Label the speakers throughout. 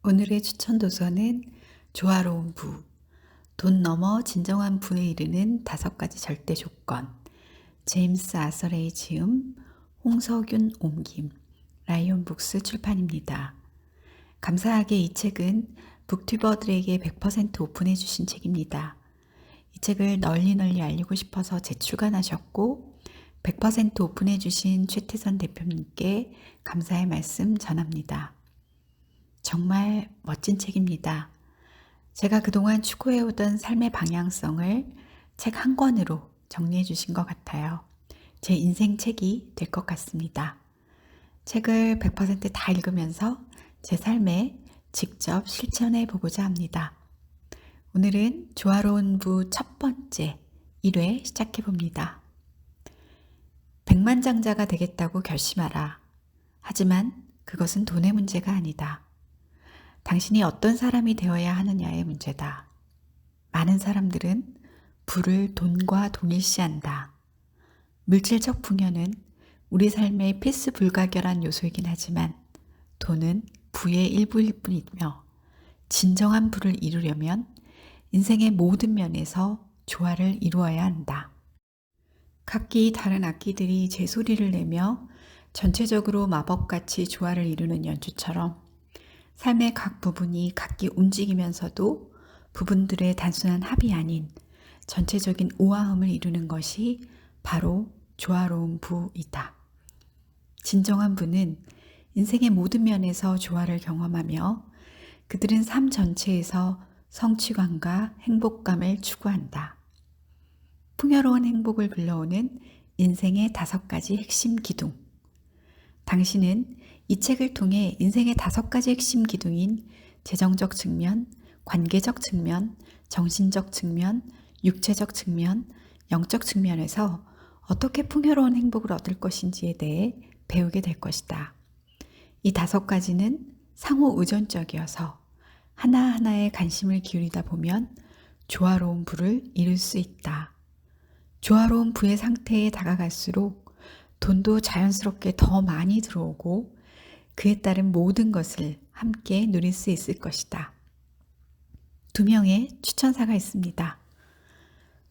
Speaker 1: 오늘의 추천 도서는 조화로운 부, 돈 넘어 진정한 부에 이르는 5가지 절대 조건, 제임스 아서레이 지음, 홍석윤 옮김, 라이온북스 출판입니다. 감사하게 이 책은 북튜버들에게 100% 오픈해 주신 책입니다. 이 책을 널리 알리고 싶어서 재출간하셨고 100% 오픈해 주신 최태선 대표님께 감사의 말씀 전합니다. 정말 멋진 책입니다. 제가 그동안 추구해오던 삶의 방향성을 책 한 권으로 정리해 주신 것 같아요. 제 인생 책이 될 것 같습니다. 책을 100%다 읽으면서 제 삶에 직접 실천해 보고자 합니다. 오늘은 조화로운 부 첫 번째 1회 시작해 봅니다. 백만장자가 되겠다고 결심하라. 하지만 그것은 돈의 문제가 아니다. 당신이 어떤 사람이 되어야 하느냐의 문제다. 많은 사람들은 부를 돈과 동일시한다. 물질적 풍요는 우리 삶의 필수 불가결한 요소이긴 하지만 돈은 부의 일부일 뿐이며 진정한 부를 이루려면 인생의 모든 면에서 조화를 이루어야 한다. 각기 다른 악기들이 제소리를 내며 전체적으로 마법같이 조화를 이루는 연주처럼 삶의 각 부분이 각기 움직이면서도 부분들의 단순한 합이 아닌 전체적인 우아함을 이루는 것이 바로 조화로운 부이다. 진정한 부는 인생의 모든 면에서 조화를 경험하며 그들은 삶 전체에서 성취감과 행복감을 추구한다. 풍요로운 행복을 불러오는 인생의 5가지 핵심 기둥. 당신은 이 책을 통해 인생의 5가지 핵심 기둥인 재정적 측면, 관계적 측면, 정신적 측면, 육체적 측면, 영적 측면에서 어떻게 풍요로운 행복을 얻을 것인지에 대해 배우게 될 것이다. 이 5가지는 상호 의존적이어서 하나하나에 관심을 기울이다 보면 조화로운 부를 이룰 수 있다. 조화로운 부의 상태에 다가갈수록 돈도 자연스럽게 더 많이 들어오고 그에 따른 모든 것을 함께 누릴 수 있을 것이다. 2명의 추천사가 있습니다.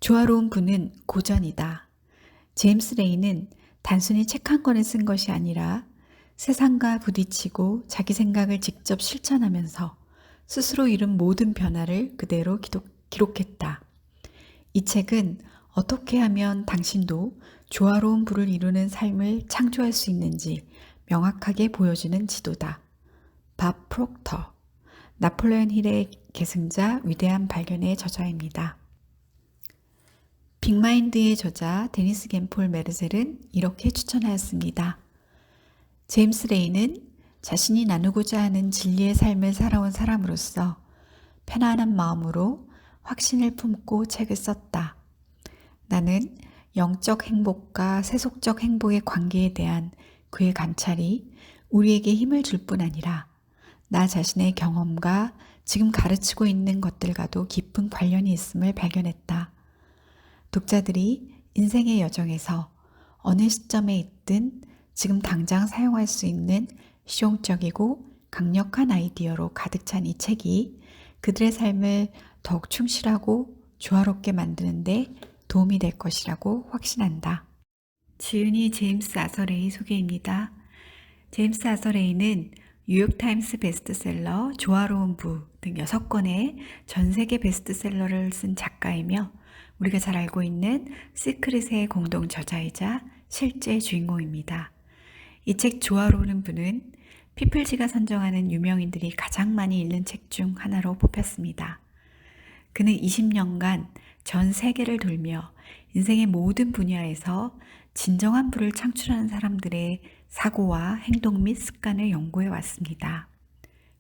Speaker 1: 조화로운 부는 고전이다. 제임스 레이는 단순히 책 한 권을 쓴 것이 아니라 세상과 부딪히고 자기 생각을 직접 실천하면서 스스로 이룬 모든 변화를 그대로 기록했다. 이 책은 어떻게 하면 당신도 조화로운 부를 이루는 삶을 창조할 수 있는지 명확하게 보여주는 지도다. 밥 프록터, 나폴레온 힐의 계승자 위대한 발견의 저자입니다. 빅마인드의 저자 데니스 겐폴 메르셀은 이렇게 추천하였습니다. 제임스 레이는 자신이 나누고자 하는 진리의 삶을 살아온 사람으로서 편안한 마음으로 확신을 품고 책을 썼다. 나는 영적 행복과 세속적 행복의 관계에 대한 그의 관찰이 우리에게 힘을 줄 뿐 아니라 나 자신의 경험과 지금 가르치고 있는 것들과도 깊은 관련이 있음을 발견했다. 독자들이 인생의 여정에서 어느 시점에 있든 지금 당장 사용할 수 있는 실용적이고 강력한 아이디어로 가득 찬 이 책이 그들의 삶을 더욱 충실하고 조화롭게 만드는 데 도움이 될 것이라고 확신한다. 지은이 제임스 아서레이 소개입니다. 제임스 아서레이는 뉴욕타임스 베스트셀러 조화로운 부 등 6권의 전 세계 베스트셀러를 쓴 작가이며 우리가 잘 알고 있는 시크릿의 공동 저자이자 실제 주인공입니다. 이 책 조화로운 부는 피플지가 선정하는 유명인들이 가장 많이 읽는 책 중 하나로 뽑혔습니다. 그는 20년간 전 세계를 돌며 인생의 모든 분야에서 진정한 부를 창출하는 사람들의 사고와 행동 및 습관을 연구해 왔습니다.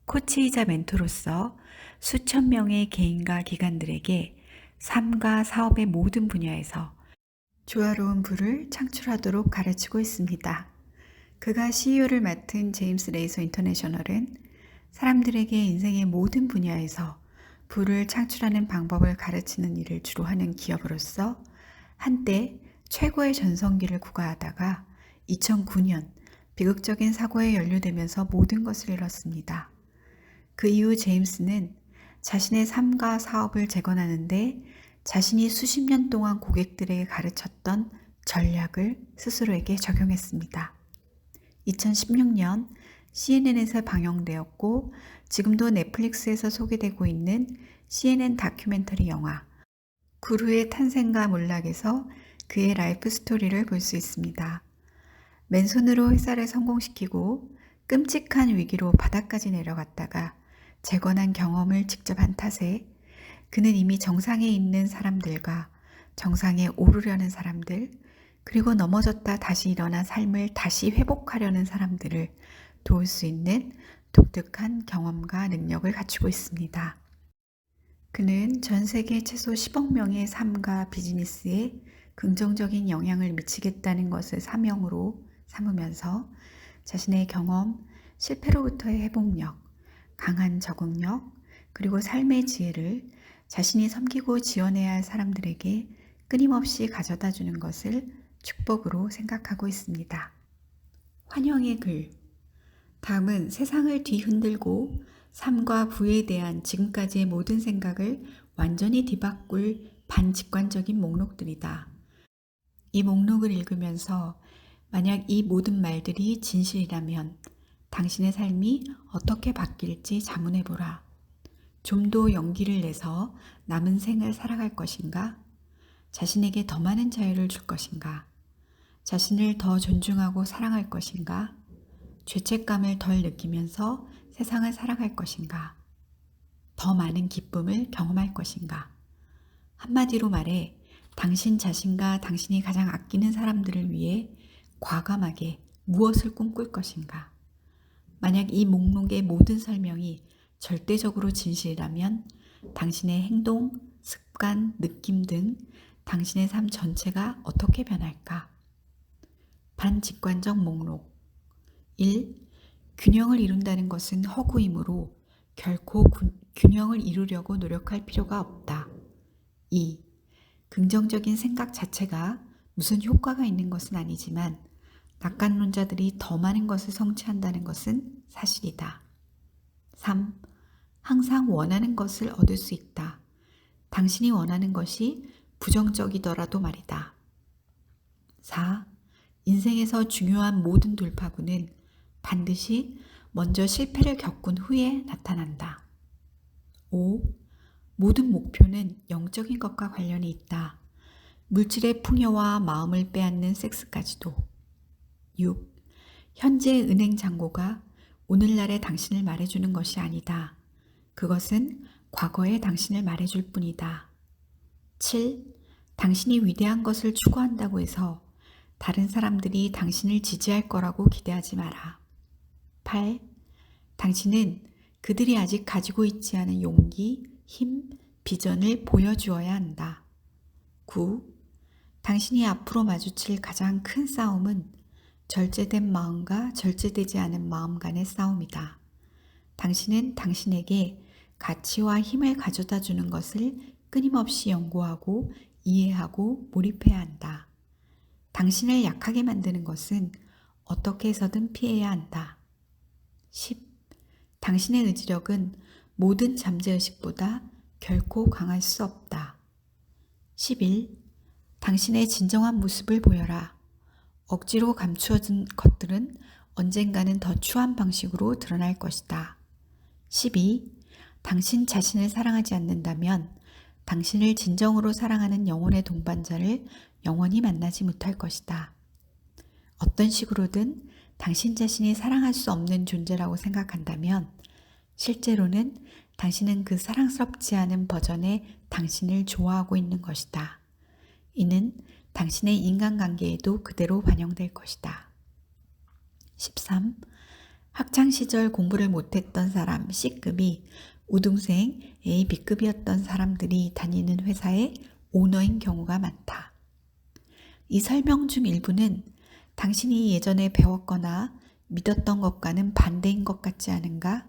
Speaker 1: 코치이자 멘토로서 수천 명의 개인과 기관들에게 삶과 사업의 모든 분야에서 조화로운 부를 창출하도록 가르치고 있습니다. 그가 CEO를 맡은 제임스 레이서 인터내셔널은 사람들에게 인생의 모든 분야에서 부를 창출하는 방법을 가르치는 일을 주로 하는 기업으로서 한때 최고의 전성기를 구가하다가 2009년 비극적인 사고에 연루되면서 모든 것을 잃었습니다. 그 이후 제임스는 자신의 삶과 사업을 재건하는데 자신이 수십 년 동안 고객들에게 가르쳤던 전략을 스스로에게 적용했습니다. 2016년 CNN에서 방영되었고 지금도 넷플릭스에서 소개되고 있는 CNN 다큐멘터리 영화 구루의 탄생과 몰락에서 그의 라이프 스토리를 볼 수 있습니다. 맨손으로 회사를 성공시키고 끔찍한 위기로 바닥까지 내려갔다가 재건한 경험을 직접 한 탓에 그는 이미 정상에 있는 사람들과 정상에 오르려는 사람들, 그리고 넘어졌다 다시 일어난 삶을 다시 회복하려는 사람들을 도울 수 있는 독특한 경험과 능력을 갖추고 있습니다. 그는 전 세계 최소 10억 명의 삶과 비즈니스에 긍정적인 영향을 미치겠다는 것을 사명으로 삼으면서 자신의 경험, 실패로부터의 회복력, 강한 적응력, 그리고 삶의 지혜를 자신이 섬기고 지원해야 할 사람들에게 끊임없이 가져다 주는 것을 축복으로 생각하고 있습니다. 환영의 글. 다음은 세상을 뒤흔들고 삶과 부에 대한 지금까지의 모든 생각을 완전히 뒤바꿀 반직관적인 목록들이다. 이 목록을 읽으면서 만약 이 모든 말들이 진실이라면 당신의 삶이 어떻게 바뀔지 자문해보라. 좀 더 용기를 내서 남은 생을 살아갈 것인가? 자신에게 더 많은 자유를 줄 것인가? 자신을 더 존중하고 사랑할 것인가? 죄책감을 덜 느끼면서 세상을 살아갈 것인가? 더 많은 기쁨을 경험할 것인가? 한마디로 말해 당신 자신과 당신이 가장 아끼는 사람들을 위해 과감하게 무엇을 꿈꿀 것인가? 만약 이 목록의 모든 설명이 절대적으로 진실이라면 당신의 행동, 습관, 느낌 등 당신의 삶 전체가 어떻게 변할까? 반직관적 목록 1. 균형을 이룬다는 것은 허구이므로 결코 균형을 이루려고 노력할 필요가 없다. 2. 긍정적인 생각 자체가 무슨 효과가 있는 것은 아니지만 낙관론자들이 더 많은 것을 성취한다는 것은 사실이다. 3. 항상 원하는 것을 얻을 수 있다. 당신이 원하는 것이 부정적이더라도 말이다. 4. 인생에서 중요한 모든 돌파구는 반드시 먼저 실패를 겪은 후에 나타난다. 5. 모든 목표는 영적인 것과 관련이 있다. 물질의 풍요와 마음을 빼앗는 섹스까지도. 6. 현재의 은행 잔고가 오늘날의 당신을 말해주는 것이 아니다. 그것은 과거의 당신을 말해줄 뿐이다. 7. 당신이 위대한 것을 추구한다고 해서 다른 사람들이 당신을 지지할 거라고 기대하지 마라. 8. 당신은 그들이 아직 가지고 있지 않은 용기, 힘, 비전을 보여주어야 한다. 9. 당신이 앞으로 마주칠 가장 큰 싸움은 절제된 마음과 절제되지 않은 마음 간의 싸움이다. 당신은 당신에게 가치와 힘을 가져다 주는 것을 끊임없이 연구하고 이해하고 몰입해야 한다. 당신을 약하게 만드는 것은 어떻게 해서든 피해야 한다. 10. 당신의 의지력은 모든 잠재의식보다 결코 강할 수 없다. 11. 당신의 진정한 모습을 보여라. 억지로 감추어진 것들은 언젠가는 더 추한 방식으로 드러날 것이다. 12. 당신 자신을 사랑하지 않는다면 당신을 진정으로 사랑하는 영혼의 동반자를 영원히 만나지 못할 것이다. 어떤 식으로든 당신 자신이 사랑할 수 없는 존재라고 생각한다면 실제로는 당신은 그 사랑스럽지 않은 버전의 당신을 좋아하고 있는 것이다. 이는 당신의 인간관계에도 그대로 반영될 것이다. 13. 학창시절 공부를 못했던 사람 C급이 우등생 A, B급이었던 사람들이 다니는 회사의 오너인 경우가 많다. 이 설명 중 일부는 당신이 예전에 배웠거나 믿었던 것과는 반대인 것 같지 않은가?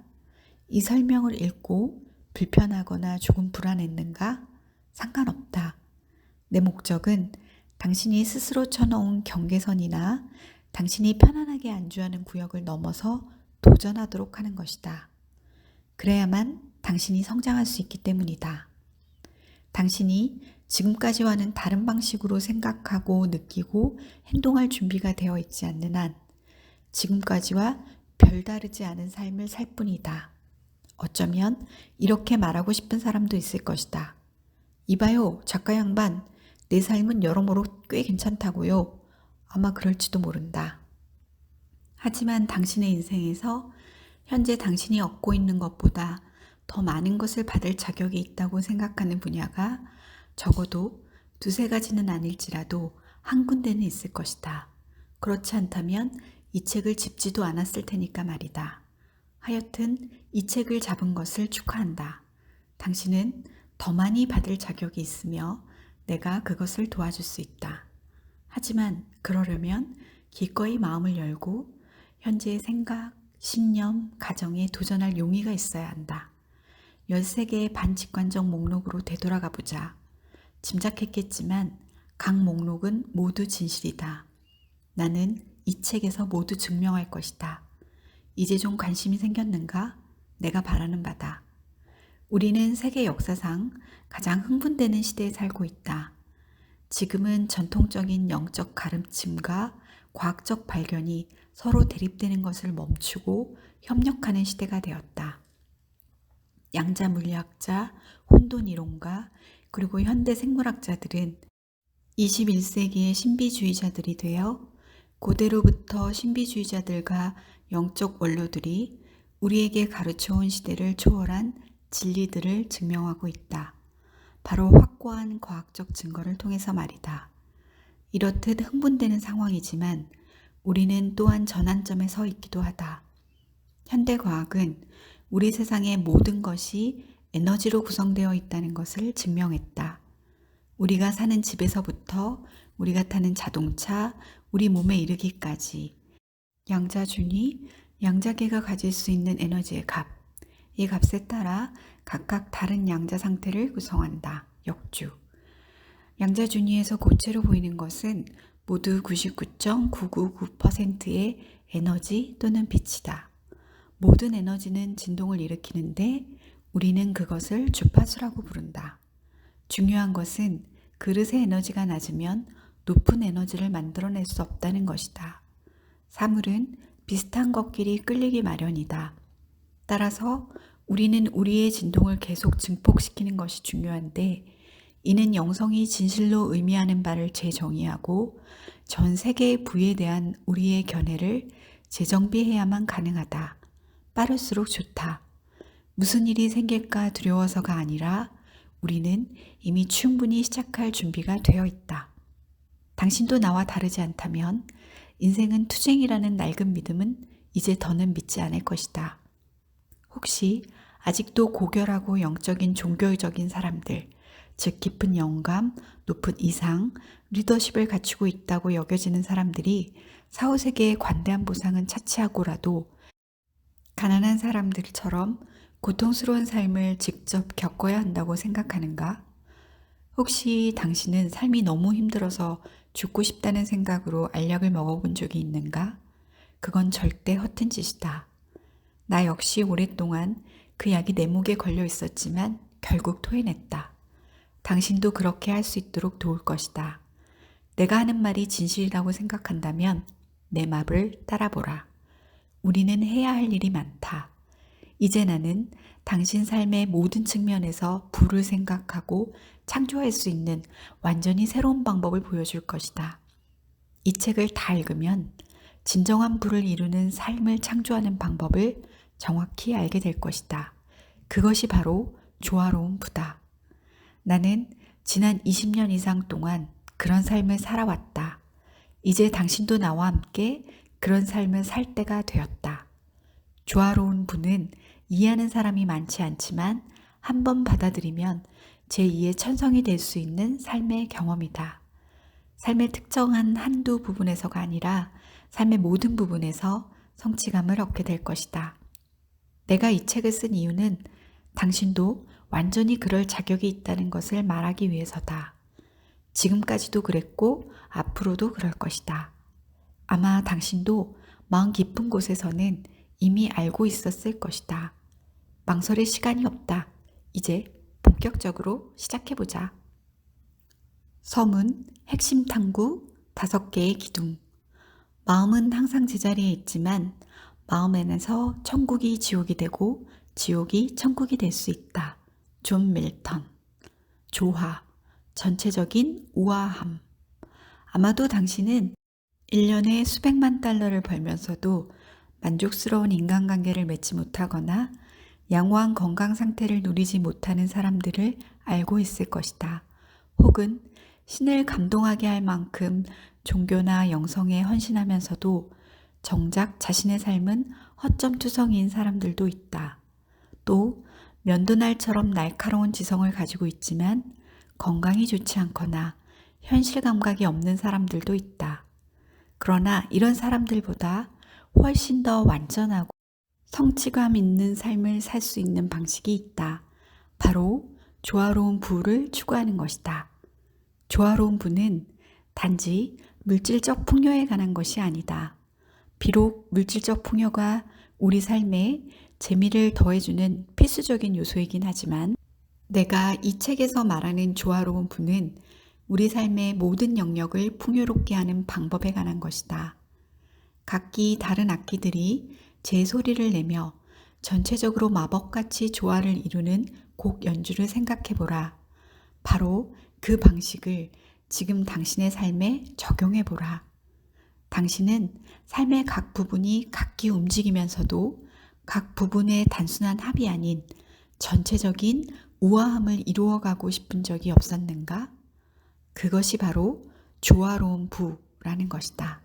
Speaker 1: 이 설명을 읽고 불편하거나 조금 불안했는가? 상관없다. 내 목적은 당신이 스스로 쳐놓은 경계선이나 당신이 편안하게 안주하는 구역을 넘어서 도전하도록 하는 것이다. 그래야만 당신이 성장할 수 있기 때문이다. 당신이 지금까지와는 다른 방식으로 생각하고 느끼고 행동할 준비가 되어 있지 않는 한 지금까지와 별다르지 않은 삶을 살 뿐이다. 어쩌면 이렇게 말하고 싶은 사람도 있을 것이다. 이봐요, 작가 양반. 내 삶은 여러모로 꽤 괜찮다고요. 아마 그럴지도 모른다. 하지만 당신의 인생에서 현재 당신이 얻고 있는 것보다 더 많은 것을 받을 자격이 있다고 생각하는 분야가 적어도 두세 가지는 아닐지라도 한 군데는 있을 것이다. 그렇지 않다면 이 책을 집지도 않았을 테니까 말이다. 하여튼 이 책을 잡은 것을 축하한다. 당신은 더 많이 받을 자격이 있으며 내가 그것을 도와줄 수 있다. 하지만 그러려면 기꺼이 마음을 열고 현재의 생각, 신념, 가정에 도전할 용의가 있어야 한다. 13개의 반직관적 목록으로 되돌아가 보자. 짐작했겠지만 각 목록은 모두 진실이다. 나는 이 책에서 모두 증명할 것이다. 이제 좀 관심이 생겼는가? 내가 바라는 바다. 우리는 세계 역사상 가장 흥분되는 시대에 살고 있다. 지금은 전통적인 영적 가르침과 과학적 발견이 서로 대립되는 것을 멈추고 협력하는 시대가 되었다. 양자 물리학자, 혼돈 이론가, 그리고 현대 생물학자들은 21세기의 신비주의자들이 되어 고대로부터 신비주의자들과 영적 원로들이 우리에게 가르쳐온 시대를 초월한 진리들을 증명하고 있다. 바로 확고한 과학적 증거를 통해서 말이다. 이렇듯 흥분되는 상황이지만 우리는 또한 전환점에 서 있기도 하다. 현대과학은 우리 세상의 모든 것이 에너지로 구성되어 있다는 것을 증명했다. 우리가 사는 집에서부터 우리가 타는 자동차, 우리 몸에 이르기까지 양자준이 양자계가 가질 수 있는 에너지의 값, 이 값에 따라 각각 다른 양자 상태를 구성한다. 역주. 양자준위에서 고체로 보이는 것은 모두 99.999%의 에너지 또는 빛이다. 모든 에너지는 진동을 일으키는데 우리는 그것을 주파수라고 부른다. 중요한 것은 그릇의 에너지가 낮으면 높은 에너지를 만들어낼 수 없다는 것이다. 사물은 비슷한 것끼리 끌리기 마련이다. 따라서 우리는 우리의 진동을 계속 증폭시키는 것이 중요한데 이는 영성이 진실로 의미하는 바를 재정의하고 전 세계의 부에 대한 우리의 견해를 재정비해야만 가능하다. 빠를수록 좋다. 무슨 일이 생길까 두려워서가 아니라 우리는 이미 충분히 시작할 준비가 되어 있다. 당신도 나와 다르지 않다면 인생은 투쟁이라는 낡은 믿음은 이제 더는 믿지 않을 것이다. 혹시 아직도 고결하고 영적인 종교적인 사람들, 즉 깊은 영감, 높은 이상, 리더십을 갖추고 있다고 여겨지는 사람들이 사후세계의 관대한 보상은 차치하고라도 가난한 사람들처럼 고통스러운 삶을 직접 겪어야 한다고 생각하는가? 혹시 당신은 삶이 너무 힘들어서 죽고 싶다는 생각으로 알약을 먹어본 적이 있는가? 그건 절대 허튼 짓이다. 나 역시 오랫동안 그 약이 내 목에 걸려 있었지만 결국 토해냈다. 당신도 그렇게 할 수 있도록 도울 것이다. 내가 하는 말이 진실이라고 생각한다면 내 말을 따라보라. 우리는 해야 할 일이 많다. 이제 나는 당신 삶의 모든 측면에서 부를 생각하고 창조할 수 있는 완전히 새로운 방법을 보여줄 것이다. 이 책을 다 읽으면 진정한 부를 이루는 삶을 창조하는 방법을 정확히 알게 될 것이다. 그것이 바로 조화로운 부다. 나는 지난 20년 이상 동안 그런 삶을 살아왔다. 이제 당신도 나와 함께 그런 삶을 살 때가 되었다. 조화로운 부는 이해하는 사람이 많지 않지만 한 번 받아들이면 제2의 천성이 될 수 있는 삶의 경험이다. 삶의 특정한 한두 부분에서가 아니라 삶의 모든 부분에서 성취감을 얻게 될 것이다. 내가 이 책을 쓴 이유는 당신도 완전히 그럴 자격이 있다는 것을 말하기 위해서다. 지금까지도 그랬고 앞으로도 그럴 것이다. 아마 당신도 마음 깊은 곳에서는 이미 알고 있었을 것이다. 망설일 시간이 없다. 이제 본격적으로 시작해보자. 서문, 핵심 탐구, 5개의 기둥. 마음은 항상 제자리에 있지만 마음 안에서 천국이 지옥이 되고 지옥이 천국이 될 수 있다. 존 밀턴. 조화, 전체적인 우아함. 아마도 당신은 1년에 수백만 달러를 벌면서도 만족스러운 인간관계를 맺지 못하거나 양호한 건강 상태를 누리지 못하는 사람들을 알고 있을 것이다. 혹은 신을 감동하게 할 만큼 종교나 영성에 헌신하면서도 정작 자신의 삶은 허점투성이인 사람들도 있다. 또 면도날처럼 날카로운 지성을 가지고 있지만 건강이 좋지 않거나 현실 감각이 없는 사람들도 있다. 그러나 이런 사람들보다 훨씬 더 완전하고 성취감 있는 삶을 살 수 있는 방식이 있다. 바로 조화로운 부를 추구하는 것이다. 조화로운 부는 단지 물질적 풍요에 관한 것이 아니다. 비록 물질적 풍요가 우리 삶에 재미를 더해주는 필수적인 요소이긴 하지만 내가 이 책에서 말하는 조화로운 부는 우리 삶의 모든 영역을 풍요롭게 하는 방법에 관한 것이다. 각기 다른 악기들이 제 소리를 내며 전체적으로 마법같이 조화를 이루는 곡 연주를 생각해보라. 바로 그 방식을 지금 당신의 삶에 적용해보라. 당신은 삶의 각 부분이 각기 움직이면서도 각 부분의 단순한 합이 아닌 전체적인 우아함을 이루어가고 싶은 적이 없었는가? 그것이 바로 조화로운 부라는 것이다.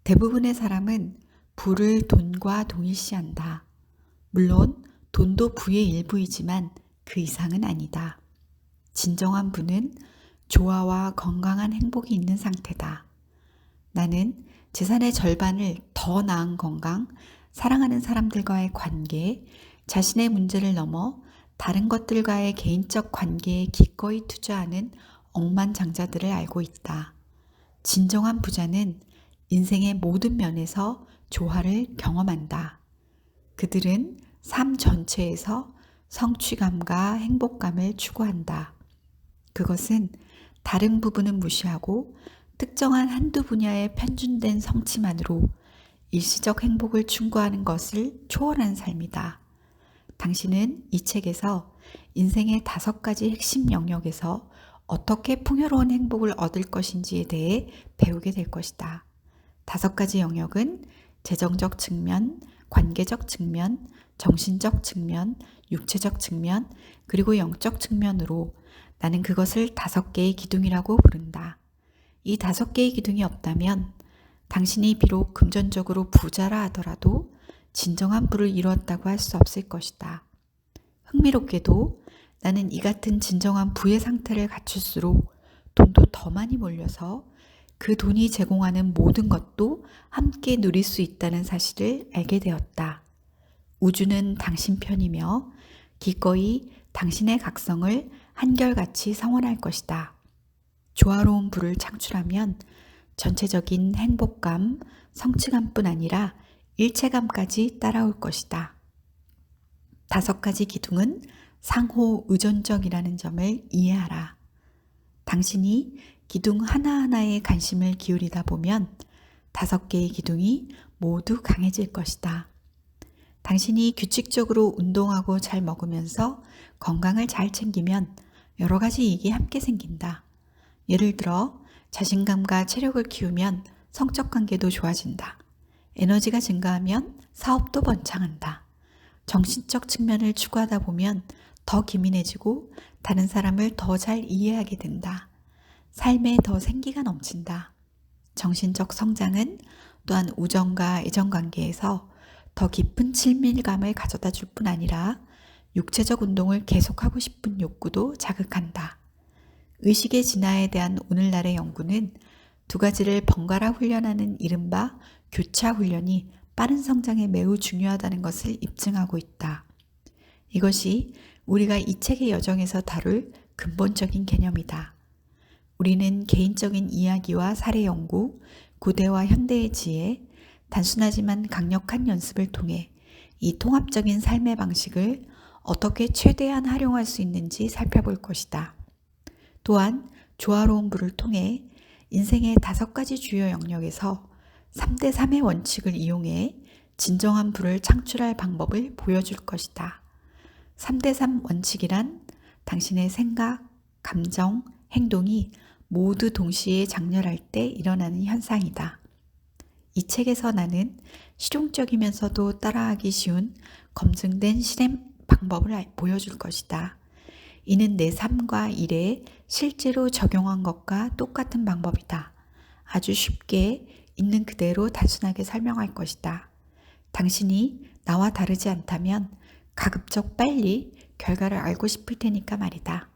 Speaker 1: 대부분의 사람은 부를 돈과 동일시한다. 물론 돈도 부의 일부이지만 그 이상은 아니다. 진정한 부는 조화와 건강한 행복이 있는 상태다. 나는 재산의 절반을 더 나은 건강, 사랑하는 사람들과의 관계, 자신의 문제를 넘어 다른 것들과의 개인적 관계에 기꺼이 투자하는 억만장자들을 알고 있다. 진정한 부자는 인생의 모든 면에서 조화를 경험한다. 그들은 삶 전체에서 성취감과 행복감을 추구한다. 그것은 다른 부분은 무시하고 특정한 한두 분야에 편준된 성취만으로 일시적 행복을 충고하는 것을 초월한 삶이다. 당신은 이 책에서 인생의 5가지 핵심 영역에서 어떻게 풍요로운 행복을 얻을 것인지에 대해 배우게 될 것이다. 5가지 영역은 재정적 측면, 관계적 측면, 정신적 측면, 육체적 측면, 그리고 영적 측면으로 나는 그것을 5개의 기둥이라고 부른다. 이 5개의 기둥이 없다면 당신이 비록 금전적으로 부자라 하더라도 진정한 부를 이루었다고 할 수 없을 것이다. 흥미롭게도 나는 이 같은 진정한 부의 상태를 갖출수록 돈도 더 많이 몰려서 그 돈이 제공하는 모든 것도 함께 누릴 수 있다는 사실을 알게 되었다. 우주는 당신 편이며 기꺼이 당신의 각성을 한결같이 성원할 것이다. 조화로운 부를 창출하면 전체적인 행복감, 성취감뿐 아니라 일체감까지 따라올 것이다. 5가지 기둥은 상호 의존적이라는 점을 이해하라. 당신이 기둥 하나하나에 관심을 기울이다 보면 5개의 기둥이 모두 강해질 것이다. 당신이 규칙적으로 운동하고 잘 먹으면서 건강을 잘 챙기면 여러 가지 이익이 함께 생긴다. 예를 들어 자신감과 체력을 키우면 성적 관계도 좋아진다. 에너지가 증가하면 사업도 번창한다. 정신적 측면을 추구하다 보면 더 기민해지고 다른 사람을 더 잘 이해하게 된다. 삶에 더 생기가 넘친다. 정신적 성장은 또한 우정과 애정관계에서 더 깊은 친밀감을 가져다 줄 뿐 아니라 육체적 운동을 계속하고 싶은 욕구도 자극한다. 의식의 진화에 대한 오늘날의 연구는 2가지를 번갈아 훈련하는 이른바 교차 훈련이 빠른 성장에 매우 중요하다는 것을 입증하고 있다. 이것이 우리가 이 책의 여정에서 다룰 근본적인 개념이다. 우리는 개인적인 이야기와 사례 연구, 구대와 현대의 지혜, 단순하지만 강력한 연습을 통해 이 통합적인 삶의 방식을 어떻게 최대한 활용할 수 있는지 살펴볼 것이다. 또한 조화로운 부를 통해 인생의 5가지 주요 영역에서 3대3의 원칙을 이용해 진정한 부를 창출할 방법을 보여줄 것이다. 3대3 원칙이란 당신의 생각, 감정, 행동이 모두 동시에 장렬할 때 일어나는 현상이다. 이 책에서 나는 실용적이면서도 따라하기 쉬운 검증된 실행 방법을 보여줄 것이다. 이는 내 삶과 일에 실제로 적용한 것과 똑같은 방법이다. 아주 쉽게 있는 그대로 단순하게 설명할 것이다. 당신이 나와 다르지 않다면 가급적 빨리 결과를 알고 싶을 테니까 말이다.